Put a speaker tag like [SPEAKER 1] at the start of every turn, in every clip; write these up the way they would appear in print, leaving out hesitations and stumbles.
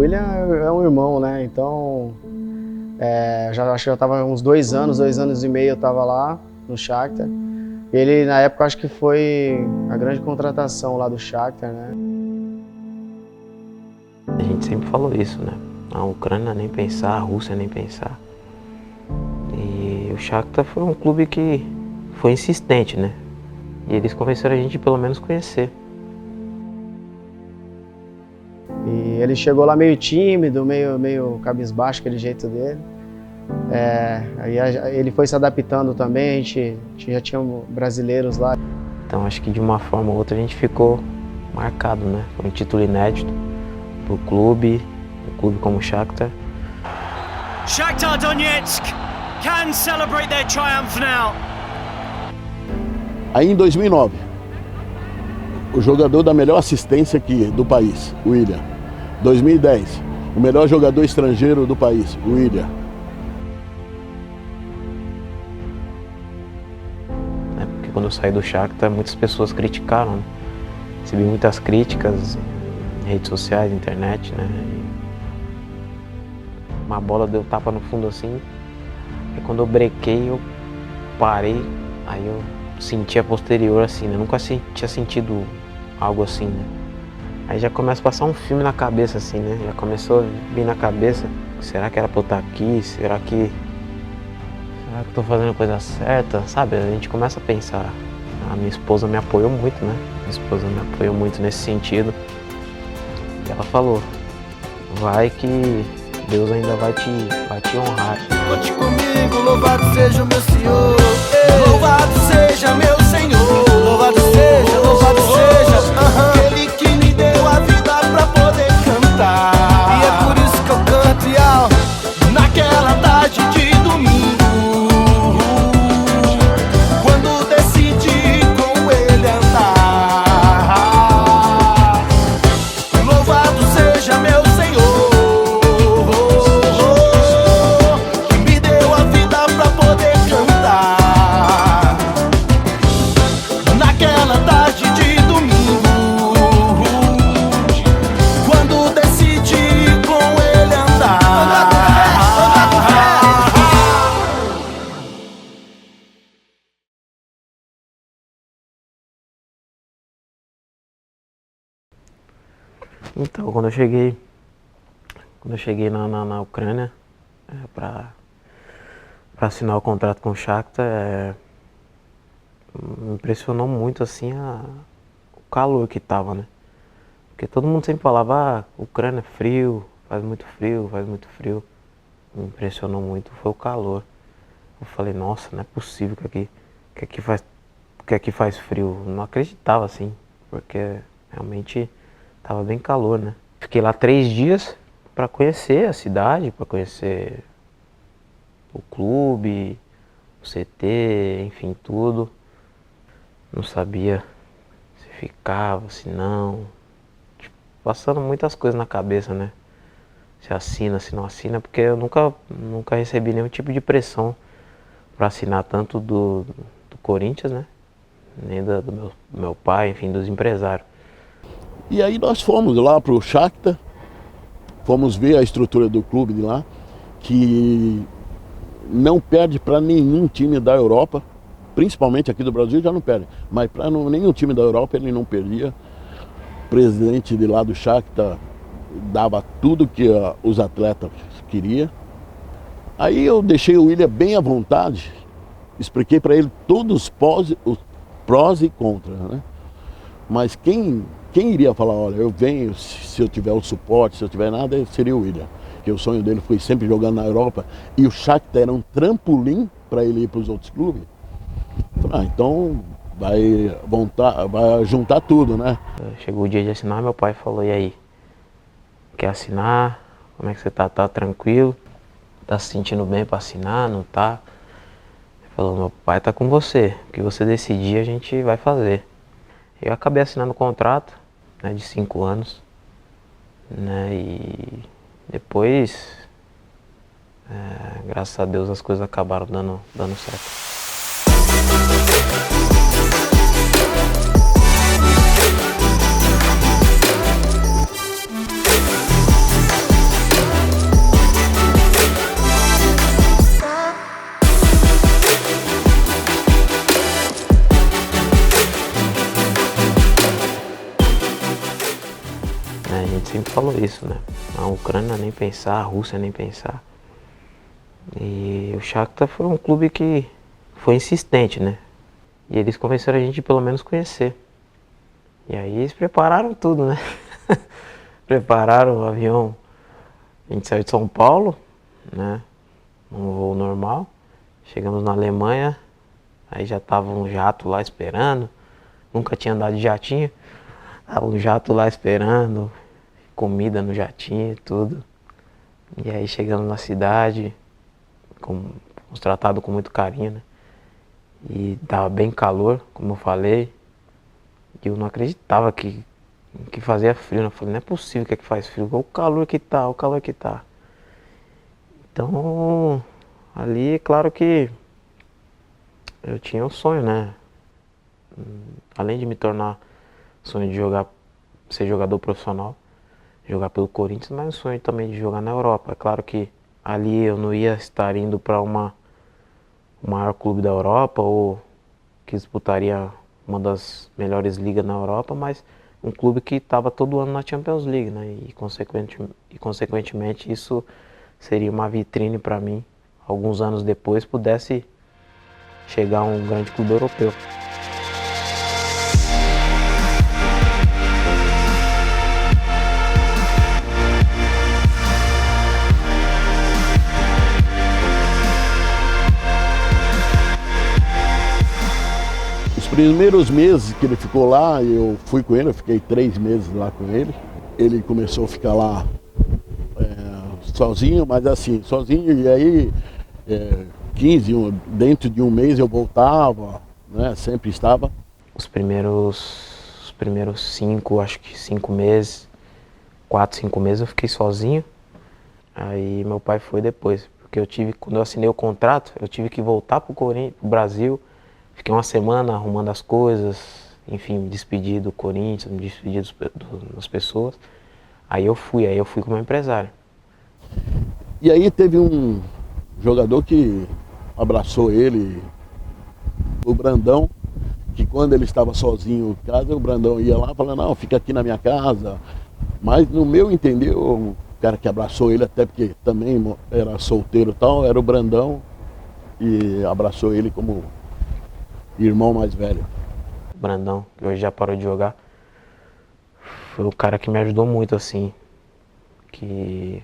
[SPEAKER 1] O William é um irmão, né? Então, acho que eu tava uns 2 anos e meio eu tava lá no Shakhtar. Ele, na época, acho que foi a grande contratação lá do Shakhtar, né?
[SPEAKER 2] A gente sempre falou isso, né? A Ucrânia nem pensar, a Rússia nem pensar. E o Shakhtar foi um clube que foi insistente, né? E eles convenceram a gente de pelo menos conhecer.
[SPEAKER 1] E ele chegou lá meio tímido, meio cabisbaixo, aquele jeito dele. Aí ele foi se adaptando também, a gente já tinha brasileiros lá.
[SPEAKER 2] Então acho que de uma forma ou outra a gente ficou marcado, né? Foi um título inédito pro clube, um clube como o Shakhtar.
[SPEAKER 3] Shakhtar Donetsk can celebrate their triumph now.
[SPEAKER 4] Aí em 2009, o jogador da melhor assistência aqui do país, o William. 2010, o melhor jogador estrangeiro do país, o William.
[SPEAKER 2] Porque quando eu saí do Shakhtar, muitas pessoas criticaram, né? Recebi muitas críticas em redes sociais, internet, né? Uma bola deu tapa no fundo assim, e quando eu brequei, eu parei, aí eu senti a posterior assim, né? Nunca tinha sentido algo assim, né? Aí já começa a passar um filme na cabeça assim, né? Já começou a vir na cabeça, será que era pra eu estar aqui? Será que eu tô fazendo a coisa certa? Sabe, a gente começa a pensar. A minha esposa me apoiou muito, né? Minha esposa me apoiou muito nesse sentido. E ela falou, vai que Deus ainda vai te honrar.
[SPEAKER 5] Conte comigo, louvado seja o meu Senhor. Louvado seja meu Senhor. Louvado seja aquele que me deu a vida pra poder cantar. E é por isso que eu canto e ao naquela tarde de domingo, quando decidi com ele andar. Louvado seja meu Senhor, que me deu a vida pra poder cantar. Naquela tarde de domingo, quando decidi com ele andar.
[SPEAKER 2] Então, quando eu cheguei na Ucrânia para assinar o contrato com o Shakhtar, me impressionou muito assim o calor que tava, né? Porque todo mundo sempre falava, Ucrânia é frio, faz muito frio, faz muito frio. Me impressionou muito foi o calor. Eu falei, nossa, não é possível que aqui faz frio. Eu não acreditava assim, porque realmente tava bem calor, né? Fiquei lá 3 dias para conhecer a cidade, para conhecer o clube, o CT, enfim, tudo. Não sabia se ficava, se não. Tipo, passando muitas coisas na cabeça, né? Se assina, se não assina, porque eu nunca recebi nenhum tipo de pressão para assinar tanto do Corinthians, né? Nem do meu pai, enfim, dos empresários.
[SPEAKER 4] E aí nós fomos lá pro Shakhtar, fomos ver a estrutura do clube de lá, que não perde para nenhum time da Europa, principalmente aqui do Brasil já não perde, mas para nenhum time da Europa ele não perdia. O presidente de lá do Shakhtar dava tudo que os atletas queriam. Aí eu deixei o William bem à vontade, expliquei para ele todos os prós e contras, né? Mas quem iria falar, olha, eu venho, se eu tiver o suporte, se eu tiver nada, seria o William. Porque o sonho dele foi sempre jogar na Europa e o Shakhtar era um trampolim para ele ir para os outros clubes. Então vai juntar tudo, né?
[SPEAKER 2] Chegou o dia de assinar, meu pai falou, e aí? Quer assinar? Como é que você tá? Tá tranquilo? Tá se sentindo bem para assinar? Não tá? Ele falou, meu pai tá com você. O que você decidir, a gente vai fazer. Eu acabei assinando o contrato, né, de 5 anos, né, e depois, graças a Deus, as coisas acabaram dando certo. gente sempre falou isso, né? A Ucrânia nem pensar, a Rússia nem pensar. E o Shakhtar foi um clube que foi insistente, né? E eles convenceram a gente pelo menos conhecer. E aí eles prepararam tudo, né? Prepararam o avião. A gente saiu de São Paulo, né? Num voo normal. Chegamos na Alemanha, aí já tava um jato lá esperando. Nunca tinha andado de jatinho. Tava um jato lá esperando, comida no jatinho e tudo. E aí chegamos na cidade, fomos tratados com muito carinho, né? E tava bem calor, como eu falei. E eu não acreditava que fazia frio, né? Eu falei, não é possível que faz frio. Olha o calor que tá, o calor que tá. Então, ali, claro que eu tinha um sonho, né? Além de me tornar sonho de ser jogador profissional, jogar pelo Corinthians, mas um sonho também de jogar na Europa. É claro que ali eu não ia estar indo para o maior clube da Europa ou que disputaria uma das melhores ligas na Europa, mas um clube que estava todo ano na Champions League, né? E consequentemente isso seria uma vitrine para mim, alguns anos depois pudesse chegar a um grande clube europeu.
[SPEAKER 4] Os primeiros meses que ele ficou lá, eu fui com ele, eu fiquei 3 meses lá com ele. Ele começou a ficar lá sozinho, mas assim, sozinho, e aí 15, dentro de um mês eu voltava, né, sempre estava.
[SPEAKER 2] Os primeiros 5 meses, 4, 5 meses eu fiquei sozinho. Aí meu pai foi depois, porque quando eu assinei o contrato, eu tive que voltar pro Brasil. Fiquei uma semana arrumando as coisas, enfim, me despedi do Corinthians, me despedi das pessoas. Aí eu fui com o meu empresário.
[SPEAKER 4] E aí teve um jogador que abraçou ele, o Brandão, que quando ele estava sozinho em casa, o Brandão ia lá falando, não, fica aqui na minha casa. Mas no meu entender, o cara que abraçou ele, até porque também era solteiro e tal, era o Brandão, e abraçou ele como irmão mais velho.
[SPEAKER 2] O Brandão, que hoje já parou de jogar, foi o cara que me ajudou muito, assim, que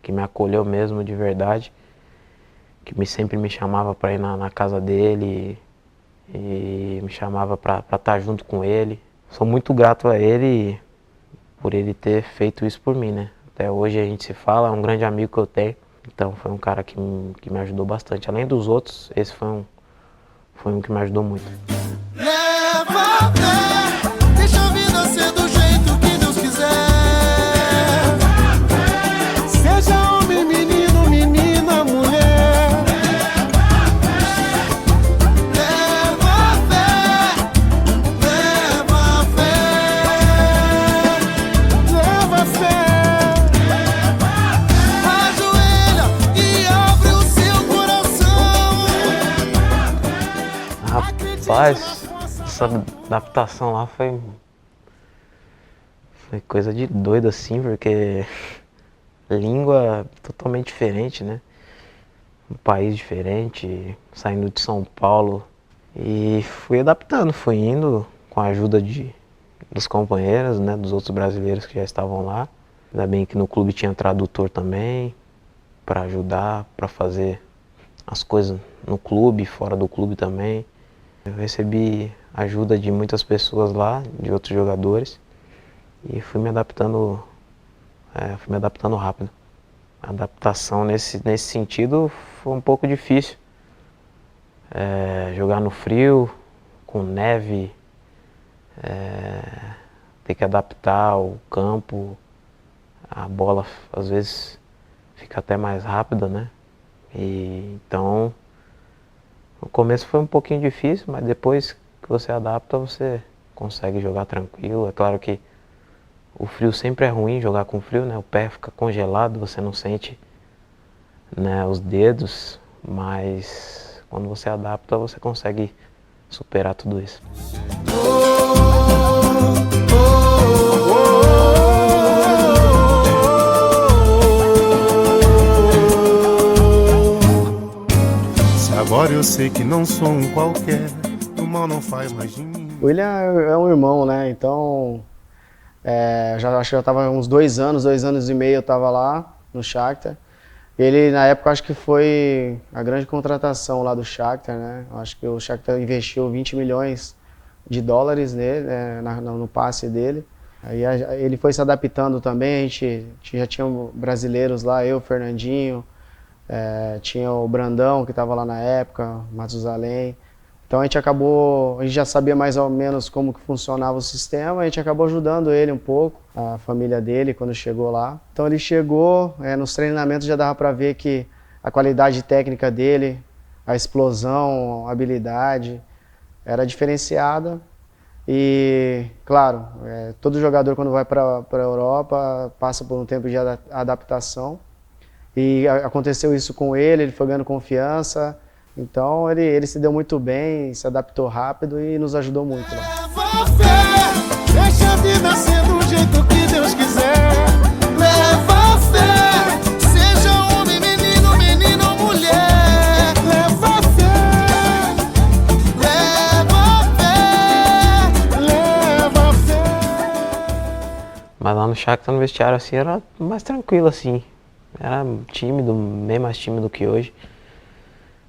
[SPEAKER 2] me acolheu mesmo de verdade, que sempre me chamava para ir na casa dele e me chamava para estar junto com ele. Sou muito grato a ele por ele ter feito isso por mim, né? Até hoje a gente se fala, é um grande amigo que eu tenho, então foi um cara que me ajudou bastante. Além dos outros, esse foi um que me ajudou muito.
[SPEAKER 5] Leva fé, deixa a vida ser do jeito que Deus quiser. Seja homem, menino, menina, mulher. Leva fé, leva fé, leva fé. Ajoelha e abre o seu coração.
[SPEAKER 2] Rapaz, essa adaptação lá foi coisa de doido assim, porque língua totalmente diferente, né? Um país diferente, saindo de São Paulo. E fui adaptando, fui indo com a ajuda dos companheiros, né? Dos outros brasileiros que já estavam lá. Ainda bem que no clube tinha tradutor também, para ajudar, para fazer as coisas no clube, fora do clube também. Eu recebi ajuda de muitas pessoas lá, de outros jogadores, e fui me adaptando rápido. A adaptação nesse sentido foi um pouco difícil. Jogar no frio, com neve, ter que adaptar o campo, a bola às vezes fica até mais rápida, né? Então, o começo foi um pouquinho difícil, mas depois que você adapta, você consegue jogar tranquilo. É claro que o frio sempre é ruim, jogar com frio, né? O pé fica congelado, você não sente, né, os dedos, mas quando você adapta, você consegue superar tudo isso.
[SPEAKER 5] Oh, oh, oh, oh.
[SPEAKER 6] Agora eu sei que não sou um qualquer, o mal não faz mais de mim.
[SPEAKER 1] O William é um irmão, né? Então, acho que eu tava uns 2 anos e meio eu tava lá no Shakhtar. Ele, na época, acho que foi a grande contratação lá do Shakhtar, né? Acho que o Shakhtar investiu 20 milhões de dólares nele, no passe dele. Aí ele foi se adaptando também, a gente já tinha brasileiros lá, eu, Fernandinho, tinha o Brandão, que estava lá na época, Matusalém. Então a gente já sabia mais ou menos como que funcionava o sistema, a gente acabou ajudando ele um pouco, a família dele, quando chegou lá. Então ele chegou, nos treinamentos já dava para ver que a qualidade técnica dele, a explosão, a habilidade, era diferenciada. E, claro, todo jogador quando vai para a Europa passa por um tempo de adaptação. E aconteceu isso com ele foi ganhando confiança. Então ele se deu muito bem, se adaptou rápido e nos ajudou muito lá.
[SPEAKER 5] Leva fé, deixa a vida ser do jeito que Deus quiser. Leva fé, seja homem, menino, menino ou mulher. Leva fé, leva fé.
[SPEAKER 2] Mas lá no Shakhtar, no vestiário, assim, era mais tranquilo, assim. Era tímido, bem mais tímido que hoje.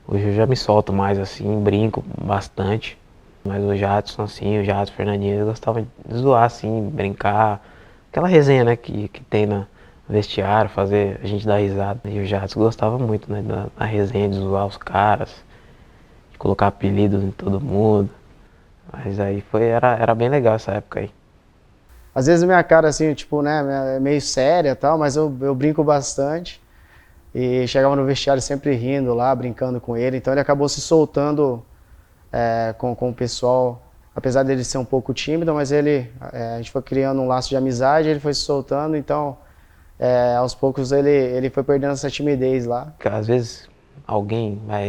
[SPEAKER 2] Hoje eu já me solto mais, assim, brinco bastante. Mas o Jadson, assim, o Jadson, o Fernandinho, eles gostavam de zoar, assim, brincar. Aquela resenha, né, que tem no vestiário, fazer a gente dar risada. E o Jadson gostava muito, né, da resenha, de zoar os caras, de colocar apelidos em todo mundo. Mas aí era bem legal essa época aí.
[SPEAKER 1] Às vezes minha cara, assim, tipo, né, é meio séria e tal, mas eu brinco bastante. E chegava no vestiário sempre rindo lá, brincando com ele. Então ele acabou se soltando com o pessoal, apesar dele ser um pouco tímido, mas a gente foi criando um laço de amizade, ele foi se soltando. Então, aos poucos ele foi perdendo essa timidez lá.
[SPEAKER 2] Às vezes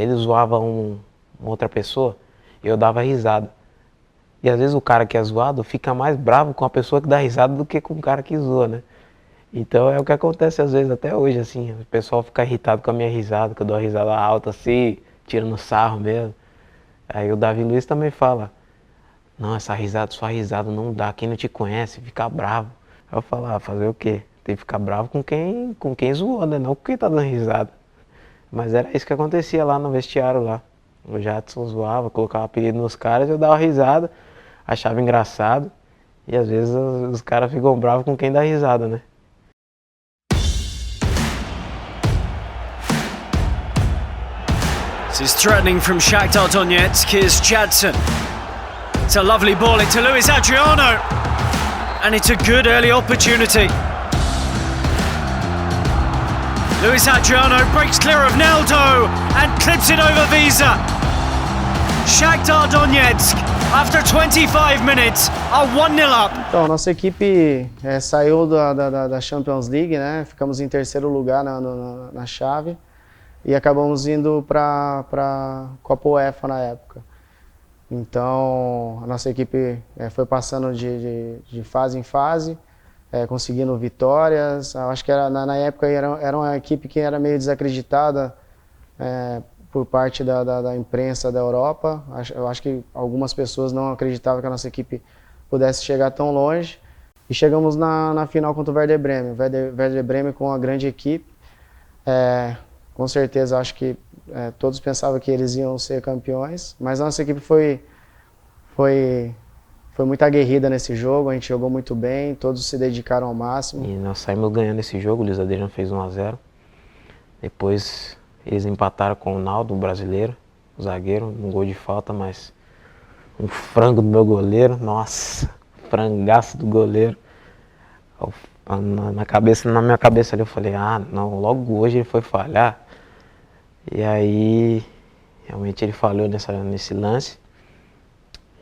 [SPEAKER 2] ele zoava uma outra pessoa e eu dava risada. E às vezes o cara que é zoado fica mais bravo com a pessoa que dá risada do que com o cara que zoa, né? Então é o que acontece às vezes até hoje, assim, o pessoal fica irritado com a minha risada, que eu dou a risada alta assim, tirando sarro mesmo. Aí o Davi Luiz também fala, não, sua risada não dá, quem não te conhece fica bravo. Aí eu falo, fazer o quê? Tem que ficar bravo com quem zoou, né? Não com quem tá dando risada. Mas era isso que acontecia lá no vestiário lá. O Jadson zoava, colocava apelido nos caras, eu dava risada, achava engraçado. E às vezes os caras ficam bravos com quem dá risada, né?
[SPEAKER 3] This is threatening from Shakhtar Donetsk. Here's Jadson. It's a lovely ball into Luis Adriano. And it's a good early opportunity. Luis Adriano breaks clear of Naldo and clips it over Visa. Shakhtar Donetsk, after 25 minutes, are 1-0 up.
[SPEAKER 1] Então, a nossa equipe saiu da Champions League, né? Ficamos em terceiro lugar na chave. E acabamos indo para a Copa UEFA na época. Então, a nossa equipe foi passando de fase em fase, conseguindo vitórias. Eu acho que na época era uma equipe que era meio desacreditada por parte da imprensa da Europa. Eu acho que algumas pessoas não acreditavam que a nossa equipe pudesse chegar tão longe. E chegamos na final contra o Werder Bremen. Werder Bremen com uma grande equipe. Com certeza, acho que todos pensavam que eles iam ser campeões, mas a nossa equipe foi muito aguerrida nesse jogo, a gente jogou muito bem, todos se dedicaram ao máximo.
[SPEAKER 2] E nós saímos ganhando esse jogo, o Luis Adriano fez 1-0. Depois eles empataram com o Naldo, o brasileiro, o zagueiro, um gol de falta, mas um frango do meu goleiro, nossa, frangaço do goleiro. Na minha cabeça ali eu falei, não, logo hoje ele foi falhar. E aí, realmente ele falhou nesse lance.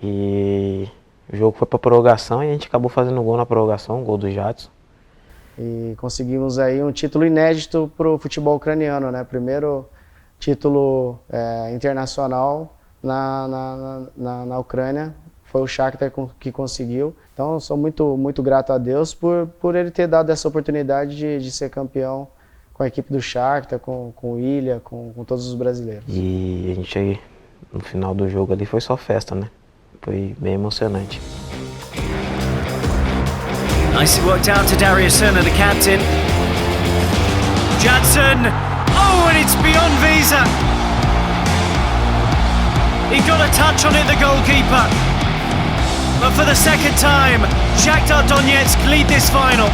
[SPEAKER 2] E o jogo foi para prorrogação e a gente acabou fazendo um gol na prorrogação, um gol do Jadson.
[SPEAKER 1] E conseguimos aí um título inédito para o futebol ucraniano, né? Primeiro título internacional na Ucrânia. Foi o Shakhtar que conseguiu. Então, eu sou muito, muito grato a Deus por ele ter dado essa oportunidade de ser campeão a equipe do Shakhtar, com o Ilya, com todos os brasileiros.
[SPEAKER 2] E a gente, no final do jogo ali, foi só festa, né? Foi bem emocionante.
[SPEAKER 3] Nicely worked out to Dario Serna, the captain. Jadson, oh, and it's beyond Visa. He got a touch on it, the goalkeeper. But for the second time, Shakhtar Donetsk lead this final.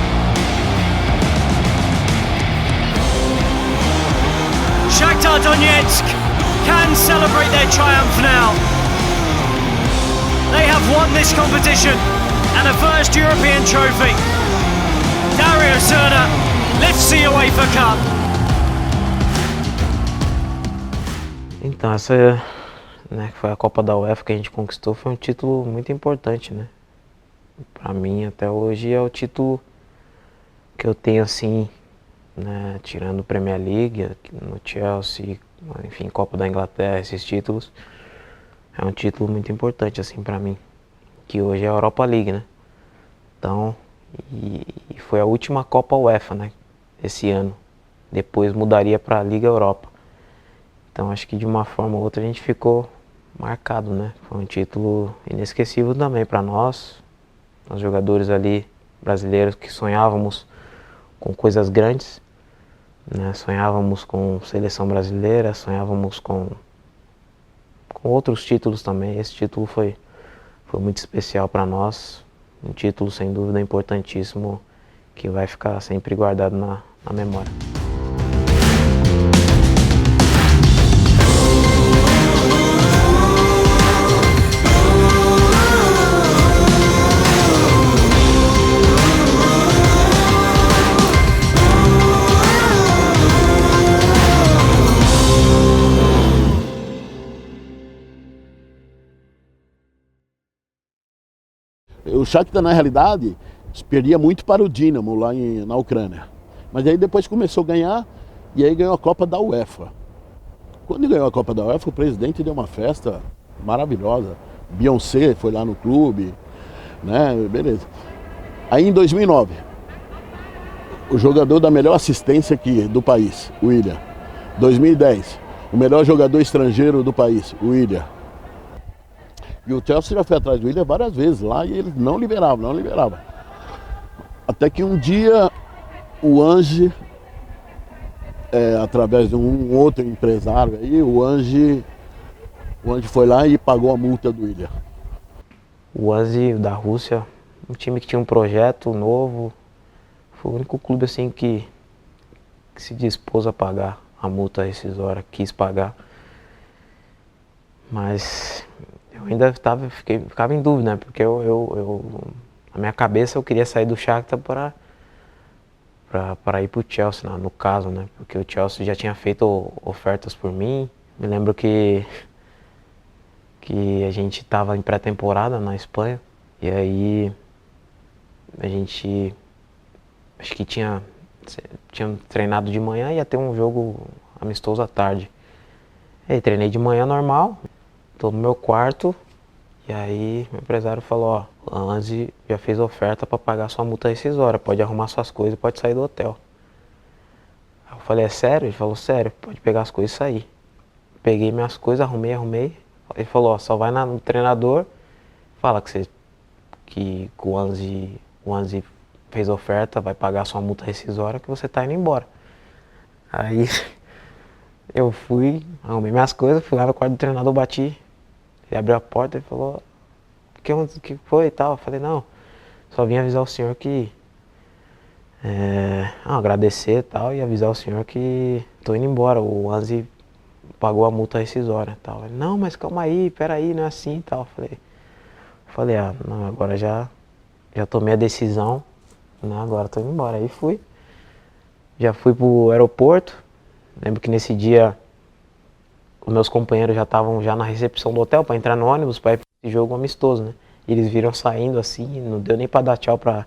[SPEAKER 3] Shakhtar Donetsk can celebrate their triumph now. They have won this competition and a first European trophy. Dario Serna lifts the UEFA Cup.
[SPEAKER 2] Então, essa, né, que foi a Copa da UEFA que a gente conquistou, foi um título muito importante, né? Pra mim, até hoje, é o título que eu tenho, assim, né, tirando o Premier League, no Chelsea, enfim, Copa da Inglaterra, esses títulos, é um título muito importante, assim, pra mim, que hoje é a Europa League, né? Então, e foi a última Copa UEFA, né, esse ano. Depois mudaria pra Liga Europa. Então, acho que de uma forma ou outra a gente ficou marcado, né? Foi um título inesquecível também pra nós, os jogadores ali brasileiros que sonhávamos com coisas grandes, né? Sonhávamos com seleção brasileira, sonhávamos com outros títulos também. Esse título foi muito especial para nós, um título sem dúvida importantíssimo que vai ficar sempre guardado na memória.
[SPEAKER 4] O Shakhtar, na realidade, perdia muito para o Dinamo lá na Ucrânia. Mas aí depois começou a ganhar e aí ganhou a Copa da UEFA. Quando ganhou a Copa da UEFA, o presidente deu uma festa maravilhosa. Beyoncé foi lá no clube, né? Beleza. Aí em 2009, o jogador da melhor assistência aqui do país, o Willian. 2010, o melhor jogador estrangeiro do país, o Willian. E o Chelsea já foi atrás do Willian várias vezes lá e eles não liberavam. Até que um dia o Ange, através de um outro empresário aí, o Ange foi lá e pagou a multa do Willian.
[SPEAKER 2] O Anzi da Rússia, um time que tinha um projeto novo, foi o único clube assim que se dispôs a pagar a multa rescisória, quis pagar. Mas eu ainda ficava em dúvida, né? Porque na minha cabeça eu queria sair do Shakhtar para ir para o Chelsea, no caso, né? Porque o Chelsea já tinha feito ofertas por mim. Me lembro que a gente estava em pré-temporada na Espanha e aí a gente acho que tinha treinado de manhã e ia ter um jogo amistoso à tarde. E aí treinei de manhã normal, tô no meu quarto e aí o empresário falou, ó, a Anzi já fez oferta para pagar sua multa rescisória, pode arrumar suas coisas e pode sair do hotel. Aí eu falei, é sério? Ele falou, sério, pode pegar as coisas e sair. Peguei minhas coisas, arrumei. Ele falou, ó, só vai no treinador, fala que o Anzi fez oferta, vai pagar sua multa rescisória que você tá indo embora. Aí eu fui, arrumei minhas coisas, fui lá no quarto do treinador, bati, ele abriu a porta e falou, o que foi e tal? Eu falei, não, só vim avisar o senhor que, agradecer e tal, e avisar o senhor que tô indo embora, o Anzi pagou a multa rescisória e tal. Ele, não, mas calma aí, peraí, não é assim e tal. Falei, não, agora já tomei a decisão, né, agora tô indo embora. Aí fui, já fui pro aeroporto, lembro que nesse dia os meus companheiros já estavam na recepção do hotel para entrar no ônibus para ir para esse jogo amistoso, né. E eles viram saindo assim, não deu nem para dar tchau para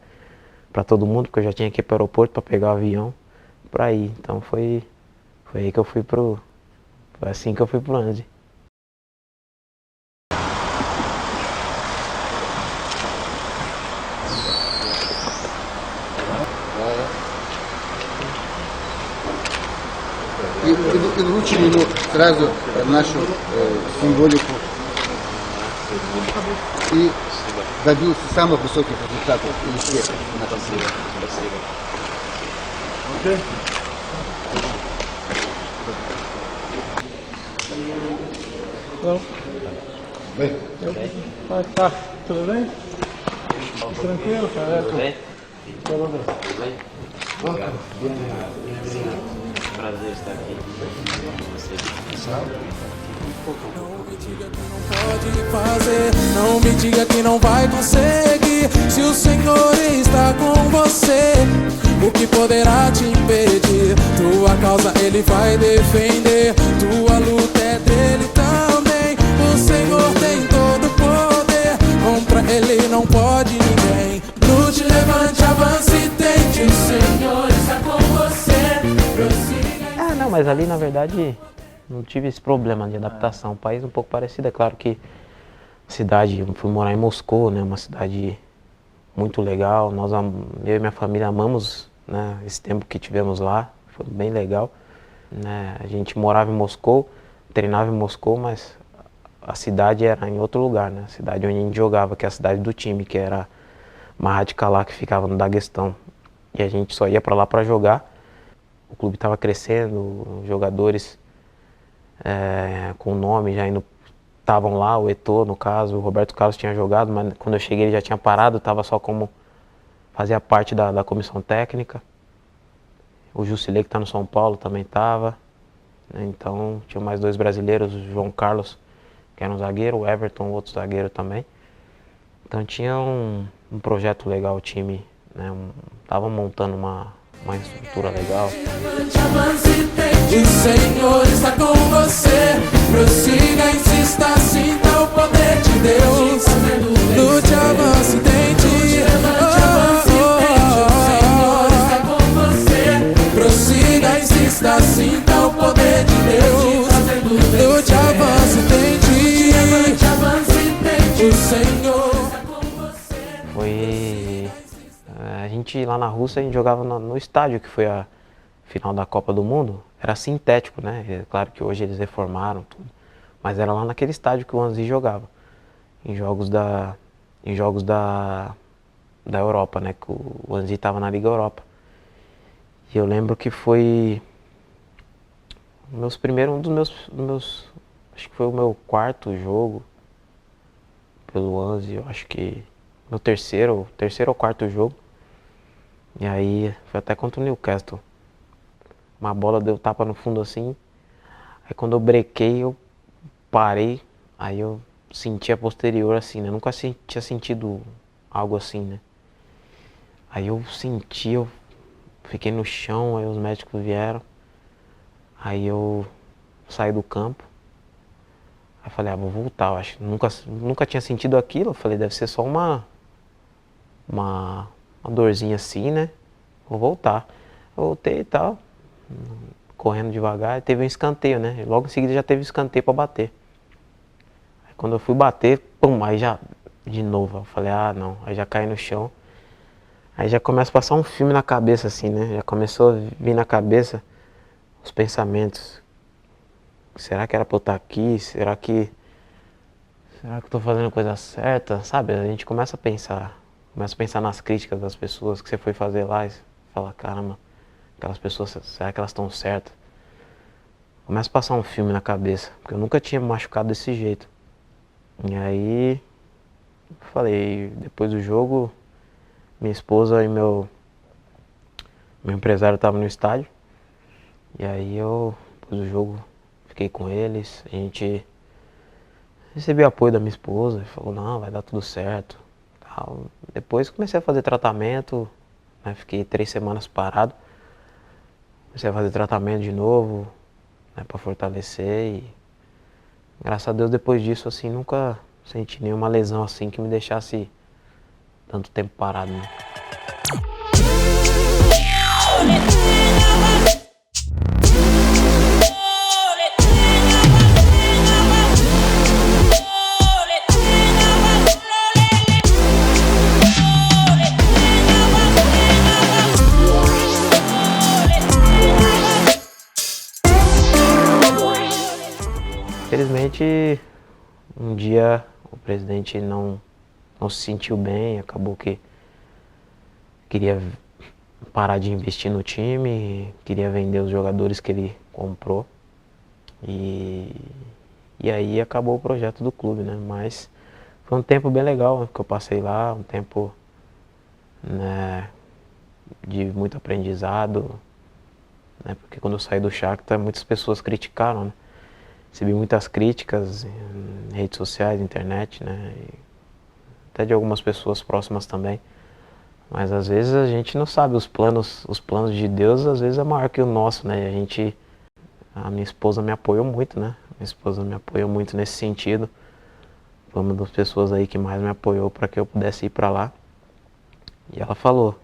[SPEAKER 2] todo mundo, porque eu já tinha que ir pro aeroporto para pegar o avião para ir. Então foi aí que eu fui foi assim que eu fui pro Anzi.
[SPEAKER 7] включили сразу нашу символику и добился самых высоких результатов и успехов.
[SPEAKER 2] Спасибо.
[SPEAKER 7] Окей? Bem.
[SPEAKER 8] Tá, tudo bem? Tranquilo, cara?
[SPEAKER 2] Tudo bem?
[SPEAKER 8] Tudo bem.
[SPEAKER 2] Tudo bem? Prazer estar aqui com você.
[SPEAKER 5] Pode fazer, não me diga que não vai conseguir. Se o Senhor está com você, o que poderá te impedir? Tua causa Ele vai defender, tua luta é dele também. O Senhor tem todo o poder, contra Ele não pode ninguém. Lute, levante, avance e tente, o Senhor está com você. Prossiga.
[SPEAKER 2] Não, mas ali na verdade não tive esse problema de adaptação. Um país um pouco parecido, é claro que a cidade, eu fui morar em Moscou, né, uma cidade muito legal. Eu e minha família amamos, né, esse tempo que tivemos lá, foi bem legal. Né, a gente morava em Moscou, treinava em Moscou, mas a cidade era em outro lugar, né, a cidade onde a gente jogava, que é a cidade do time, que era Maharadkala, que ficava no Daguestão. E a gente só ia para lá para jogar. O clube estava crescendo, jogadores com nome já estavam lá, o Eto'o no caso, o Roberto Carlos tinha jogado, mas quando eu cheguei ele já tinha parado, estava só como fazia parte da comissão técnica. O Jusilei, que está no São Paulo, também estava, né? Então tinha mais 2 brasileiros, o João Carlos, que era um zagueiro, o Everton, outro zagueiro também. Então tinha um projeto legal, o time, né? Tava montando uma estrutura legal.
[SPEAKER 5] O Senhor está com você, prossiga, insista, sinta o poder de Deus. Lute, avance, tente. O Senhor está com você, prossiga, insista, sinta o poder de Deus. Lute, avance, tente. O Senhor está com você.
[SPEAKER 2] Foi a gente lá na Rússia, a gente jogava no estádio que foi a final da Copa do Mundo. Era sintético, né? É claro que hoje eles reformaram tudo, mas era lá naquele estádio que o Anzi jogava, em jogos da Europa, né? Que o Anzi estava na Liga Europa. E eu lembro que foi um dos meus, acho que foi o meu 4º jogo pelo Anzi, eu acho que meu terceiro ou 4º jogo. E aí foi até contra o Newcastle. Uma bola deu tapa no fundo assim. Aí quando eu brequei, eu parei. Aí eu senti a posterior assim, né? Nunca tinha sentido algo assim, né? Aí eu senti, eu fiquei no chão, aí os médicos vieram. Aí eu saí do campo. Aí falei, vou voltar, eu acho. Nunca tinha sentido aquilo. Eu falei, deve ser só uma dorzinha assim, né? Vou voltar. Eu voltei e tal, correndo devagar. Teve um escanteio, né? Logo em seguida já teve escanteio para bater. Aí quando eu fui bater, pum, aí já de novo. Eu falei, não. Aí já caí no chão. Aí já começa a passar um filme na cabeça assim, né? Já começou a vir na cabeça os pensamentos. Será que era pra eu estar aqui? Será que eu tô fazendo a coisa certa? Sabe? A gente começa a pensar nas críticas das pessoas que você foi fazer lá e fala, caramba, aquelas pessoas, será que elas estão certas? Começa a passar um filme na cabeça, porque eu nunca tinha me machucado desse jeito. E aí, falei, depois do jogo, minha esposa e meu empresário estavam no estádio. E aí depois do jogo, fiquei com eles, a gente recebeu apoio da minha esposa, e falou, não, vai dar tudo certo. Depois comecei a fazer tratamento, né, fiquei 3 semanas parado. Comecei a fazer tratamento de novo, né, para fortalecer e graças a Deus depois disso assim nunca senti nenhuma lesão assim que me deixasse tanto tempo parado, né? infelizmente, um dia o presidente não se sentiu bem, acabou que queria parar de investir no time, queria vender os jogadores que ele comprou. E aí acabou o projeto do clube, né? Mas foi um tempo bem legal que eu passei lá, um tempo, né, de muito aprendizado, né? Porque quando eu saí do Shakhtar, muitas pessoas criticaram, né? Recebi muitas críticas em redes sociais, internet, né? E até de algumas pessoas próximas também. Mas às vezes a gente não sabe, os planos de Deus às vezes é maior que o nosso, né? A minha esposa me apoiou muito, né? Minha esposa me apoiou muito nesse sentido. Foi uma das pessoas aí que mais me apoiou para que eu pudesse ir para lá. E ela falou,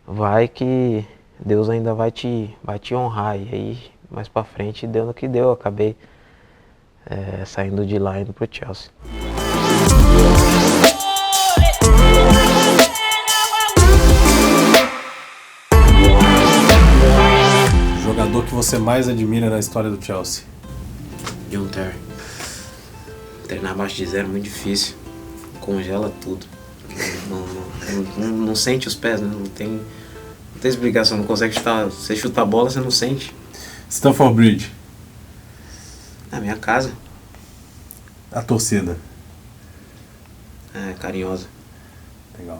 [SPEAKER 2] vai que Deus ainda vai te honrar. E aí, mais para frente, deu no que deu. Eu acabei saindo de lá e indo pro Chelsea.
[SPEAKER 9] O jogador que você mais admira na história do Chelsea?
[SPEAKER 2] John Terry. Treinar abaixo de zero é muito difícil. Congela tudo. Não sente os pés, né? Não tem explicação. Não consegue chutar. Você chuta a bola, você não sente.
[SPEAKER 9] Stamford Bridge.
[SPEAKER 2] Na minha casa.
[SPEAKER 9] A torcida.
[SPEAKER 2] É, carinhosa.
[SPEAKER 9] Legal.